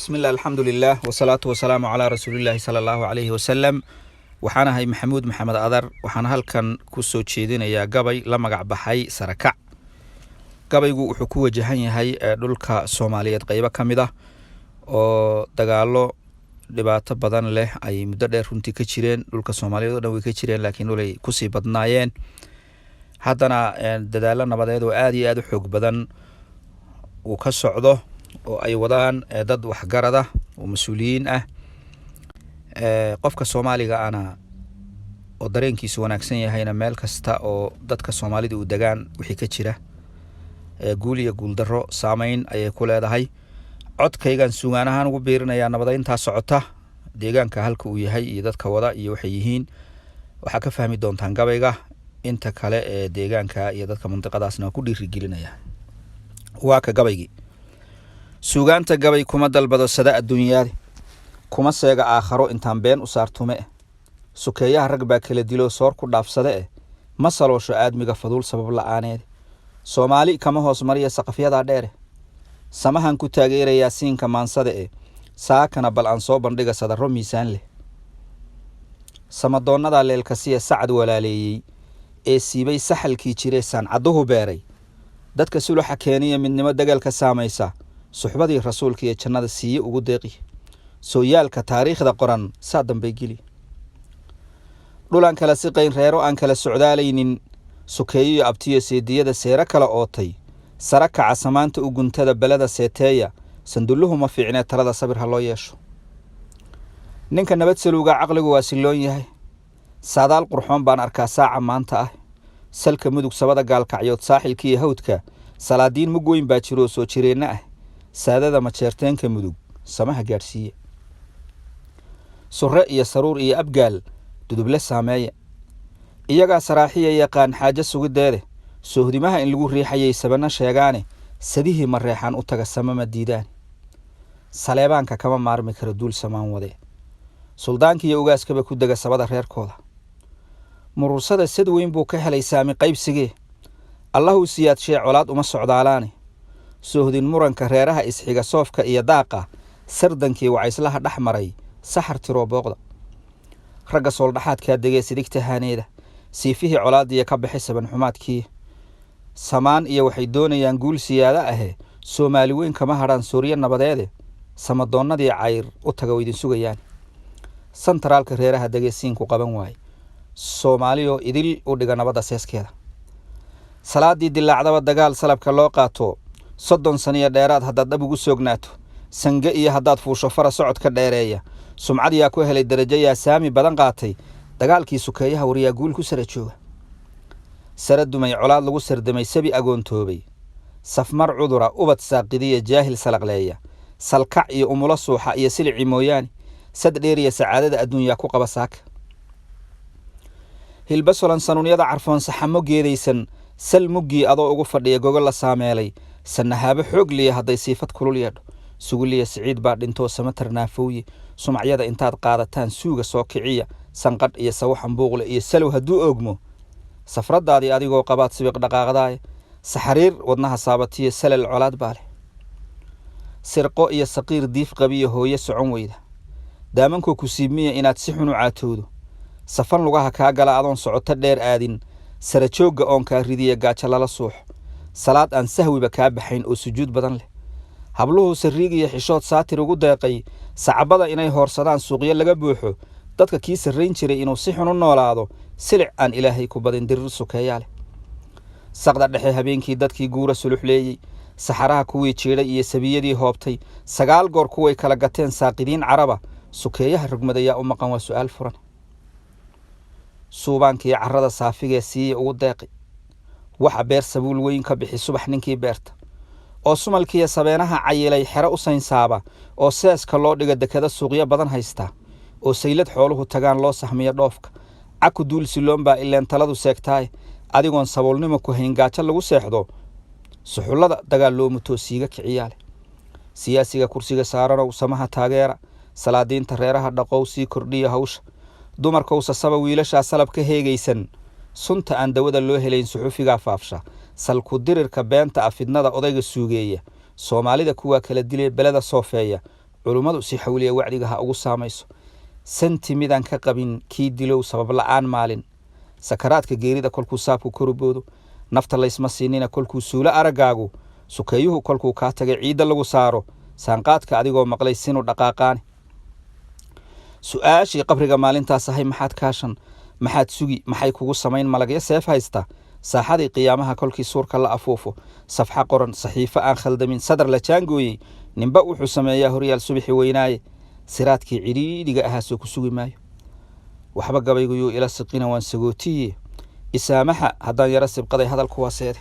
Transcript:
بسم الله الحمد لله والصلاة والسلام على رسول الله صلى الله عليه وسلم. waxaan ahay maxamuud maxamed adar waxaan halkan ku soo jeedinayaa gabay la magac baxay sarakac. gabaygu wuxuu ku wajahan yahay dhulka Soomaaliyeed qaybo kamid ah oo dagaalo dhibaato badan leh ay muddo dheer runtii ka jireen. dhulka Soomaaliyeed oo dhan way ka jireen laakiin walay ku sii badnaayeen. haddana dadaalo nabadeed oo aad iyo aad u xoog badan uu ka socdo oo ay wadaan dad waxgarad ah oo mas'uuliyiin ah. qofka Soomaaliga ana oo dareenkiisu wanaagsan yahayna meel kasta oo dadka Soomaalida u degaan wixii ka jira guul iyo guul darro saameyn ayay ku leedahay. codkaygan suugaan ahaan ugu biirinayaa nabadeynta socota deegaanka halka uu yahay iyo dadka wada iyo waxay yihiin. waxa ka fahmi doontaan gabayga inta kale ee deegaanka iyo dadka mantiqadaasna ku dhiirigelinaya. waa ka gabaygi suugaanta gabay kuma dalbado sada adduunyada kuma seega aakharo intaan been u saartume sukeeyaha rag baa kala dilo soor ku dhaafsade ma saloosho aadmiga fadul sabab la'aaneed. Soomaali kama hoos mariya saqafyada dheer samahan ku taageeraya siinka maansade saakana bal aan soo bandhiga sadaro miisaan leh. samadoonada leelkasiya sacad walaaleeyay ee siibay saxalkii jiray sancaduhu beeray dadka suluxa keeniya midnimo dagaalka saamaysa suxbadii rasuulka iyo jannada siiye ugu deeqi sooyaalka taariikhda qoran saa dambe geli. dhulan kala siqayn reero aan kala socdaalaynin sukeeyo abtiyo seediyada seera kala ootay sarakaca samaanta u guntada balada seeteeya sandulluhu ma fiicnee talada sabir ha loo yeesho. ninka nabad saluuga caqligu waa siloon yahay saadaal qurxoon baan arkaa saaca maanta ah salka mudug sabada gaalkacyood saaxilkii hawdka salaadiin mug weyn baa jiro soo jireenna ah saadada majeerteenka mudug samaha gaarsiiye surre iyo saruur iyo abgaal duduble saameeya iyagaa saraaxiya yaqaan xaajo sugideede soohdimaha in lagu riixayay sabana sheegaane sadihii mareexaan u taga samama diidaan saleebaanka kama maarmi karo duul samaan wade suldaanka iyo ugaaskaba ku dega sabada reerkooda murursada sad weyn buu ka helay saami qaybsigee allahu siyaad shee colaad uma socdaalaane soohdin muranka reeraha isxiga soofka iyo daaqa sardankii wacayslaha dhex maray saxar tiro booqda ragga sooldhaxaadkaa degee sidigta haaneeda siifihii colaadiya ka baxay saban xumaadkii samaan iyo waxay doonayaan guul siyaada ahe Soomaali weyn kama hadhaan Suuriya nabadeede samadoonnadii cayr u taga way idin sugayaan. santaraalka reeraha degee siinku qaban waay Soomaaliyo idil u dhiga nabada seeskeeda salaadii dilaacdaba dagaal salabka loo qaato 30 sano dheeraad haddaad dab ugu soognaato sange iyo haddaad fuusho fara socodka dheereeya sumcad yaa ku helay darajo yaa saami badan qaatay dagaalkii sukeeyaha wariyaa guul ku sara jooga sara dumay colaad lagu sardamay sabi agoontoobay safmar cudura ubad saaqidiya jaahil salaqleeya salkac iyo umulo suuxa iyo silici mooyaane sad dheeriya sacaadada adduunyaa ku qaba saaka hilbasolan sanuunyada carfoon saxamo geedaysan sal muggii adoo ugu fadhiya gogol la saameelay sanahaabo xoog liya hadday siifad kulul yeedho suguliya siciid baa dhintoo samatar naafowye sumacyada intaad qaadataan suuga soo kiciya sanqadh iyo sawaxan buuqle iyo salow hadduu oogmo safradaadii adigoo qabaad sibiq dhaqaaqdaaya saxariir wadnaha saabatiyo salal colaad baa leh sirqo iyo saqiir diif qabiyo hooye socon weyda daamankoo ku siibmiya inaad si xun u caatowdo safan lugaha kaa gala adoon socoto dheer aadin sara joogga oon kaa ridiya gaajo lala suuxo salaad aan sahwiba kaa baxayn oo sujuud badan leh habluhu sariig iyo xishood saatir ugu deeqay sacabada inay hoorsadaan suuqyo laga buuxo dadka kii sarrayn jiray inuu si xun u noolaado silic aan ilaahay ku badin dirir sukeeyaa leh saqda dhexe habeenkii dadkii guura suluxleeyey saxaraha kuwii jiidhay iyo sabiyadii hoobtay 9 goor kuway kala gateen saaqidiin caraba sukeeyaha rugmadayaa u maqan waa su'aal furan suubaankii carrada saafigee siiya ugu deeqay waxa beer sabuul weyn ka bixi subax ninkii beerta oo sumalkiiya sabeenaha cayilay xero u saynsaaba oo seeska loo dhiga dekada suuqyo badan haysta oo saylad xooluhu tagaan loo sahmiyo dhoofka caku duul siloon baa ileen taladu seegtaay adigoon saboolnimo ku hayn gaajo lagu seexdo suxullada dagaal loo muto siiga kiciyaale siyaasiga kursiga saaranow samaha taageera salaadiinta reeraha dhaqow sii kordhiya hawsha dumarkow sasaba wiilashaa salab ka heegaysan sunta aan dawada loo helayn suxufiga faafsha salku dirirka beenta afidnada odayga suugeeya Soomaalida kuwa kala dilay belada soofeeya culummadu si xawliya wacdiga ha ugu saamayso santi midaan ka qabin kii dilow sabab la'aan maalin sakaraadka geerida kolkuu saabku koruboodo nafta laysma siinina kolkuu suulo araggaagu sukeeyuhu kolkuu kaa tagay ciidda lagu saaro saanqaadka adigoo maqlay sinu dhaqaaqaani su-aashii qabriga maalintaas ahay maxaad kaashan maxaad sugi maxay kugu samayn malagyo seef haysta saaxadii qiyaamaha kolkii suurka la afuufo safxa qoran saxiifo aan khaldamin sadar la jaangooyey ninba wuxuu sameeyaa horyaal subaxi weynaaye siraadkii cidhiidhiga ahaasoo ku sugi maayo waxba gabayguyuu ila siqina waan sagootiye isaamaxa haddaan yaro sibqaday hadalku waa seede